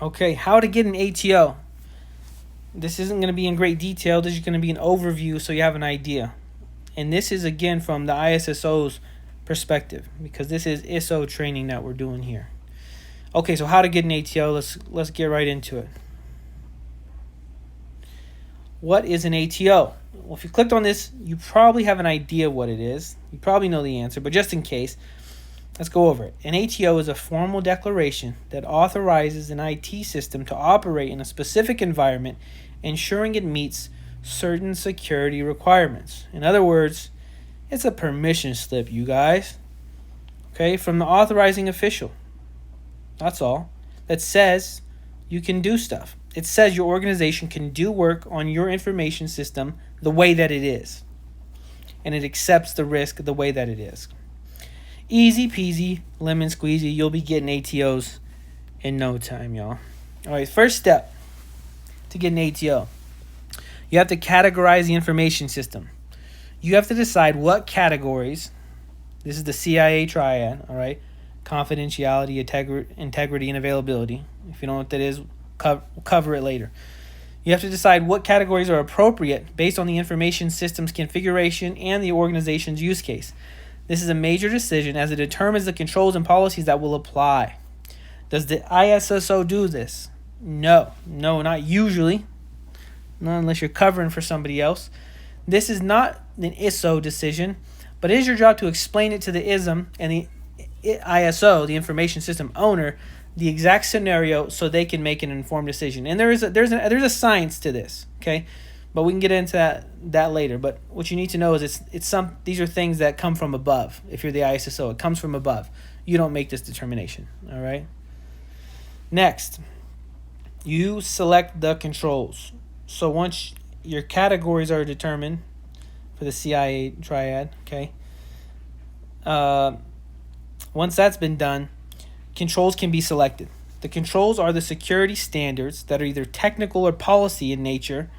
Okay, how to get an ATO. This isn't going to be in great detail. This is going to be an overview so you have an idea. And this is, again, from the ISSO's perspective, because this is ISSO training that we're doing here. Okay, so how to get an ATO. Let's get right into it. What is an ATO? Well, if you clicked on this, you probably have an idea what it is. You probably know the answer, but just in case, let's go over it. An ATO is a formal declaration that authorizes an IT system to operate in a specific environment, ensuring it meets certain security requirements. In other words, it's a permission slip, you guys. Okay, from the authorizing official. That's all. That says you can do stuff. It says your organization can do work on your information system the way that it is. And it accepts the risk the way that it is. Easy peasy, lemon squeezy. You'll be getting ATOs in no time, y'all. All right, first step to get an ATO. You have to categorize the information system. You have to decide what categories. This is the CIA triad, all right? Confidentiality, integrity, and availability. If you don't know what that is, we'll cover it later. You have to decide what categories are appropriate based on the information system's configuration and the organization's use case. This is a major decision as it determines the controls and policies that will apply. Does the ISSO do this? No, not usually. Not unless you're covering for somebody else. This is not an ISSO decision, but it is your job to explain it to the ISM and the ISO, the information system owner, the exact scenario so they can make an informed decision. And there's a science to this, okay? But we can get into that later. But what you need to know is these are things that come from above. If you're the ISSO, it comes from above. You don't make this determination, all right? Next, you select the controls. So once your categories are determined for the CIA triad, okay? Once that's been done, controls can be selected. The controls are the security standards that are either technical or policy in nature,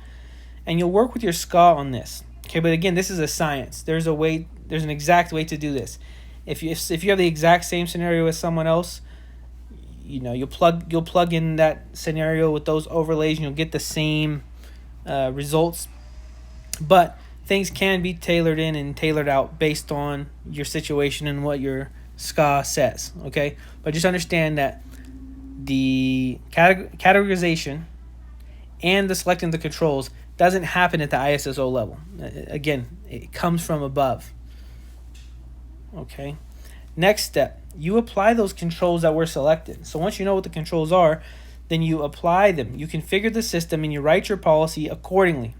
and you'll work with your SCA on this. Okay, but again, this is a science. There's an exact way to do this. If you have the exact same scenario as someone else, you'll plug in that scenario with those overlays and you'll get the same results. But things can be tailored in and tailored out based on your situation and what your SCA says, okay? But just understand that the categorization and the selecting the controls doesn't happen at the ISSO level. Again, it comes from above, okay? Next step, you apply those controls that were selected. So once you know what the controls are, then you apply them. You configure the system and you write your policy accordingly.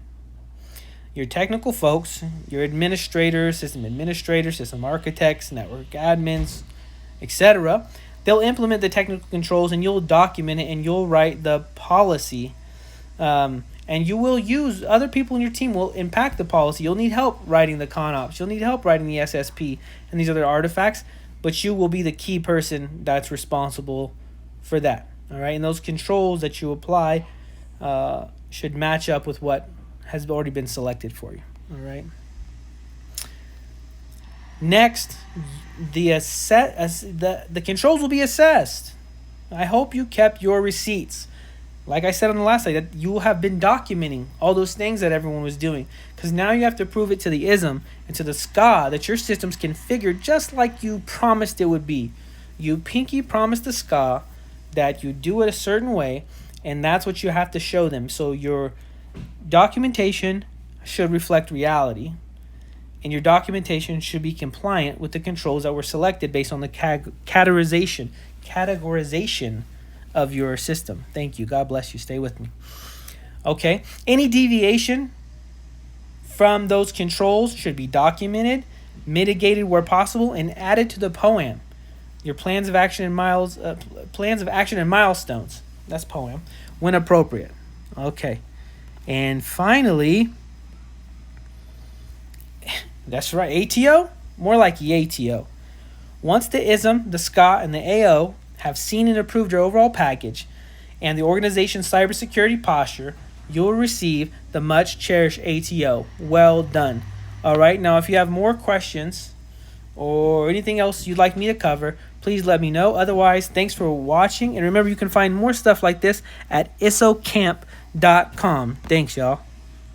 Your technical folks, your administrators, system architects, network admins, etc., they'll implement the technical controls and you'll document it and you'll write the policy. And you will use other people in your team will impact the policy. You'll need help writing the ConOps. You'll need help writing the SSP and these other artifacts, but you will be the key person that's responsible for that. All right, and those controls that you apply should match up with what has already been selected for you. All right. Next, the controls will be assessed. I hope you kept your receipts. Like I said on the last slide, that you have been documenting all those things that everyone was doing, because now you have to prove it to the ISM and to the SCA that your system's configured just like you promised it would be. You pinky promised the SCA that you do it a certain way, and that's what you have to show them. So your documentation should reflect reality, and your documentation should be compliant with the controls that were selected based on the categorization of your system. Thank you. God bless you. Stay with me. Okay. Any deviation from those controls should be documented, mitigated where possible, and added to the POAM. Your plans of action and milestones. That's POAM. When appropriate. Okay. And finally, that's right, ATO? More like ATO. Once the ISM, the SCA, and the AO have seen and approved your overall package and the organization's cybersecurity posture, you'll receive the much cherished ATO. Well done. All right, now if you have more questions or anything else you'd like me to cover, please please let me know. Otherwise, thanks for watching. And remember, you can find more stuff like this at issocamp.com. Thanks, y'all.